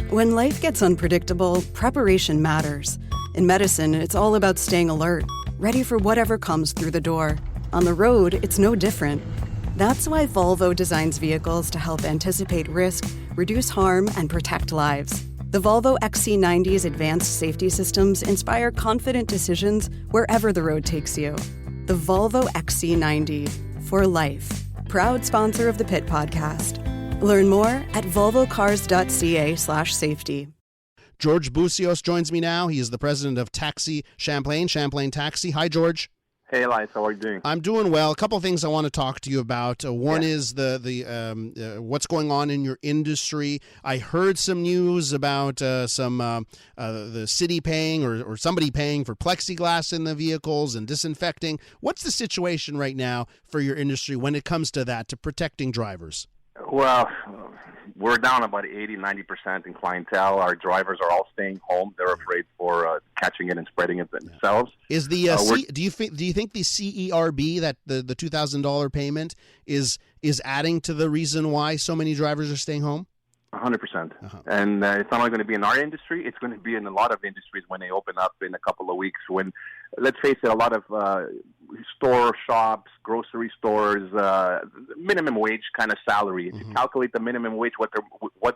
When life gets unpredictable, preparation matters. In medicine, it's all about staying alert, ready for whatever comes through the door. On the road, it's no different. That's why Volvo designs vehicles to help anticipate risk, reduce harm, and protect lives. The Volvo XC90's advanced safety systems inspire confident decisions wherever the road takes you. The Volvo XC90, for life. Proud sponsor of the Pit Podcast. Learn more at volvocars.ca/safety. George Boussios joins me now. He is the president of Taxi Champlain Taxi. Hi, George. Hey, Elias. How are you doing? I'm doing well. A couple of things I want to talk to you about. One is the what's going on in your industry. I heard some news about the city paying or somebody paying for plexiglass in the vehicles and disinfecting. What's the situation right now for your industry when it comes to that, to protecting drivers? Well, we're down about 80-90% in clientele. Our drivers are all staying home. They're afraid for catching it and spreading it themselves. Is the do you think the CERB, that the $2,000 payment is adding to the reason why so many drivers are staying home? 100%. And it's not only going to be in our industry, it's going to be in a lot of industries when they open up in a couple of weeks. When, let's face it, a lot of store shops, grocery stores, minimum wage kind of salary. If you calculate the minimum wage, what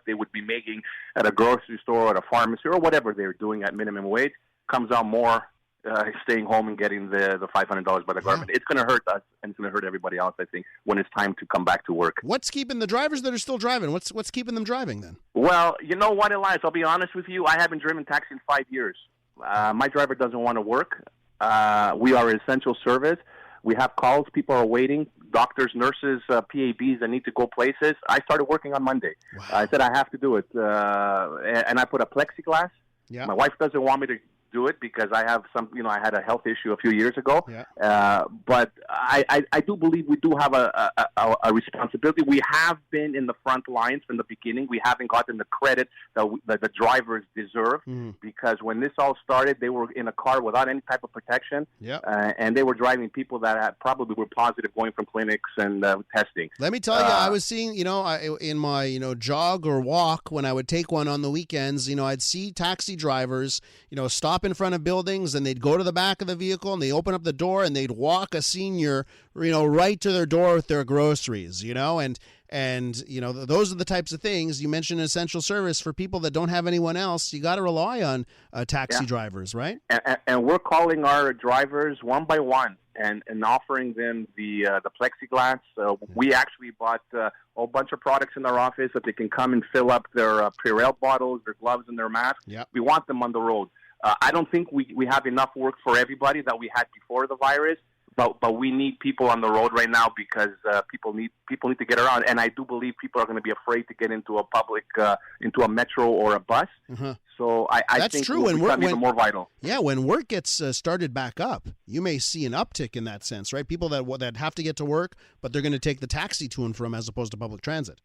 they would be making at a grocery store, at a pharmacy, or whatever they're doing at minimum wage, comes out more staying home and getting the $500 by the government. It's going to hurt us, and it's going to hurt everybody else, I think, when it's time to come back to work. What's keeping the drivers that are still driving? What's keeping them driving then? Well, you know what, Elias? I'll be honest with you. I haven't driven taxi in 5 years. My driver doesn't want to work. We are an essential service. We have calls. People are waiting. Doctors, nurses, PABs that need to go places. I started working on Monday. Wow. I said I have to do it. And I put a plexiglass. Yeah. My wife doesn't want me to do it because I have I had a health issue a few years ago. Yeah. But I do believe we do have a responsibility. We have been in the front lines from the beginning. We haven't gotten the credit that the drivers deserve because when this all started, they were in a car without any type of protection. Yeah. And they were driving people that probably were positive going from clinics and testing. Let me tell you, I was seeing, in my, jog or walk when I would take one on the weekends, I'd see taxi drivers, stop in front of buildings and they'd go to the back of the vehicle and they open up the door and they'd walk a senior, right to their door with their groceries, and those are the types of things. You mentioned essential service for people that don't have anyone else. You got to rely on taxi drivers, right? And we're calling our drivers one by one and offering them the plexiglass. We actually bought a whole bunch of products in our office that they can come and fill up their Purell bottles, their gloves, and their masks. Yep. We want them on the road. I don't think we have enough work for everybody that we had before the virus, but we need people on the road right now because people need to get around, and I do believe people are going to be afraid to get into a public, into a metro or a bus. So I think true. It's even more vital. Yeah, when work gets started back up, you may see an uptick in that sense, right? People that have to get to work, but they're going to take the taxi to and from as opposed to public transit.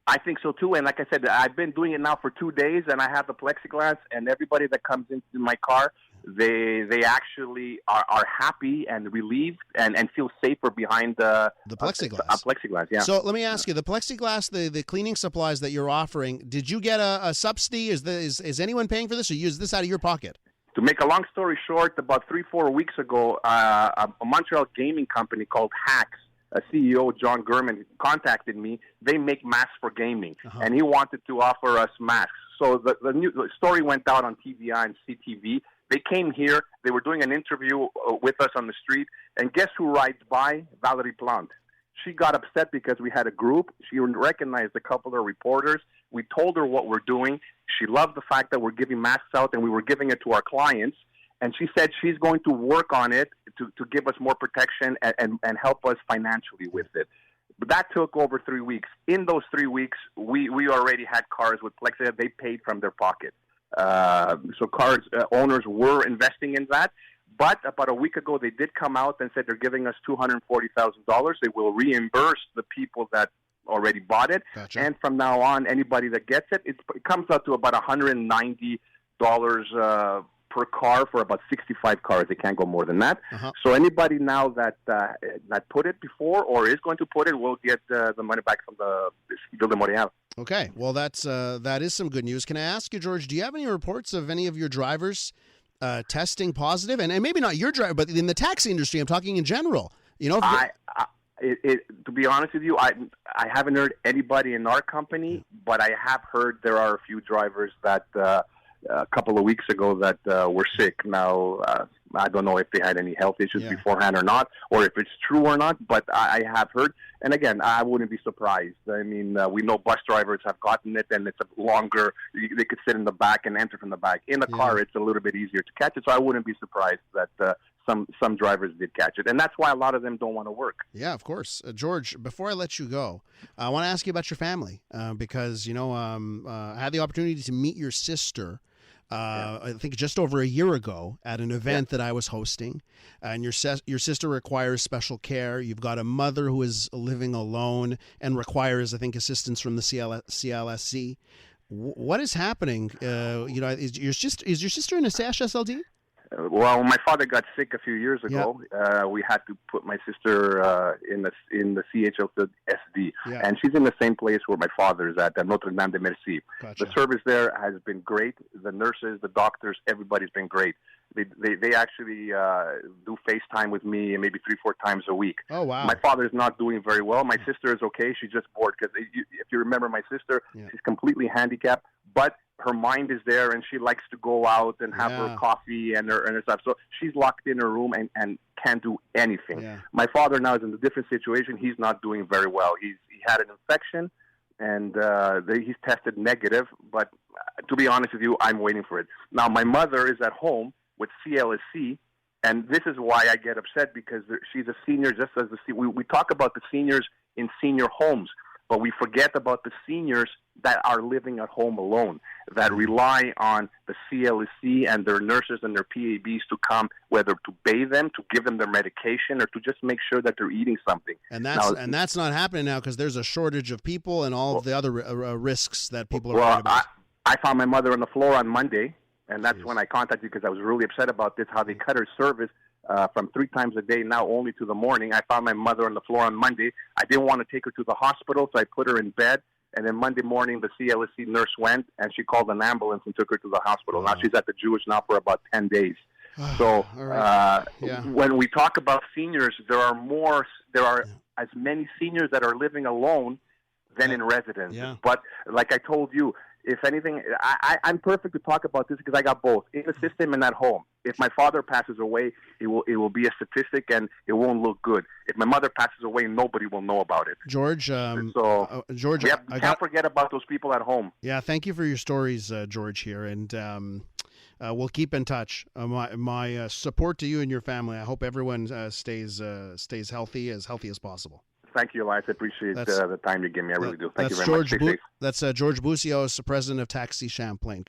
I think so, too. And like I said, I've been doing it now for 2 days, and I have the plexiglass, and everybody that comes into my car, they actually are happy and relieved and feel safer behind the plexiglass. Plexiglass, yeah. So let me ask you, the plexiglass, the cleaning supplies that you're offering, did you get a subsidy? Is anyone paying for this, or is this out of your pocket? To make a long story short, about 3-4 weeks ago, a Montreal gaming company called Hacks, CEO John Gurman contacted me. They make masks for gaming, and he wanted to offer us masks. So the story went out on TVI and CTV. They came here. They were doing an interview with us on the street, and guess who rides by? Valerie Plante. She got upset because we had a group. She recognized a couple of reporters. We told her what we're doing. She loved the fact that we're giving masks out, and we were giving it to our clients. And she said she's going to work on it to give us more protection and help us financially with it. But that took over 3 weeks. In those 3 weeks, we already had cars with plexiglass. They paid from their pocket. So cars owners were investing in that. But about a week ago, they did come out and said they're giving us $240,000. They will reimburse the people that already bought it. Gotcha. And from now on, anybody that gets it, it comes out to about $190 per car for about 65 cars. They can't go more than that. Uh-huh. So anybody now that put it before or is going to put it will get the money back from the Ville de Montréal. Okay, well, that is some good news. Can I ask you, George, do you have any reports of any of your drivers testing positive? And maybe not your driver, but in the taxi industry, I'm talking in general. You know, to be honest with you, I haven't heard anybody in our company, but I have heard there are a few drivers that a couple of weeks ago that were sick. Now, I don't know if they had any health issues beforehand or not, or if it's true or not, but I have heard. And again, I wouldn't be surprised. I mean, we know bus drivers have gotten it, and it's a longer, they could sit in the back and enter from the back. In the car, it's a little bit easier to catch it, so I wouldn't be surprised that some drivers did catch it. And that's why a lot of them don't want to work. Yeah, of course. George, before I let you go, I want to ask you about your family because, I had the opportunity to meet your sister I think just over a year ago at an event that I was hosting, and your sister requires special care. You've got a mother who is living alone and requires, I think, assistance from the CLSC. What is happening? Is your sister in a CHSLD? Well, my father got sick a few years ago. We had to put my sister in the CHSLD, and she's in the same place where my father is at Notre Dame de Merci. Gotcha. The service there has been great. The nurses, the doctors, everybody's been great. They actually do FaceTime with me maybe 3-4 times a week. Oh, wow. My father's not doing very well. My sister is okay. She's just bored because if you remember my sister, she's completely handicapped, but her mind is there, and she likes to go out and have her coffee and her stuff. So she's locked in her room and can't do anything. Yeah. My father now is in a different situation. He's not doing very well. He had an infection, and he's tested negative. But to be honest with you, I'm waiting for it. Now, my mother is at home with CLSC, and this is why I get upset, because she's a senior just as we talk about the seniors in senior homes, but we forget about the seniors that are living at home alone, that rely on the CLSC and their nurses and their PABs to come, whether to bathe them, to give them their medication, or to just make sure that they're eating something. And that's not happening now because there's a shortage of people and all of the other risks that people are worried about. I found my mother on the floor on Monday, and that's when I contacted you because I was really upset about this, how they cut her service from 3 times a day now only to the morning. I found my mother on the floor on Monday. I didn't want to take her to the hospital, so I put her in bed. And then Monday morning, the CLSC nurse went, and she called an ambulance and took her to the hospital. Now she's at the Jewish now for about 10 days. So when we talk about seniors, there are as many seniors that are living alone than in residence. Yeah. But like I told you, if anything, I'm perfect to talk about this because I got both in the system and at home. If my father passes away, it will be a statistic and it won't look good. If my mother passes away, nobody will know about it. George, George, we can't forget about those people at home. Yeah, thank you for your stories, George. Here, and we'll keep in touch. My support to you and your family. I hope everyone stays healthy as possible. Thank you, Elias. I appreciate the time you give me. I really do. Thank you very much. Stay safe. That's George Boussios, president of Taxi Champlain.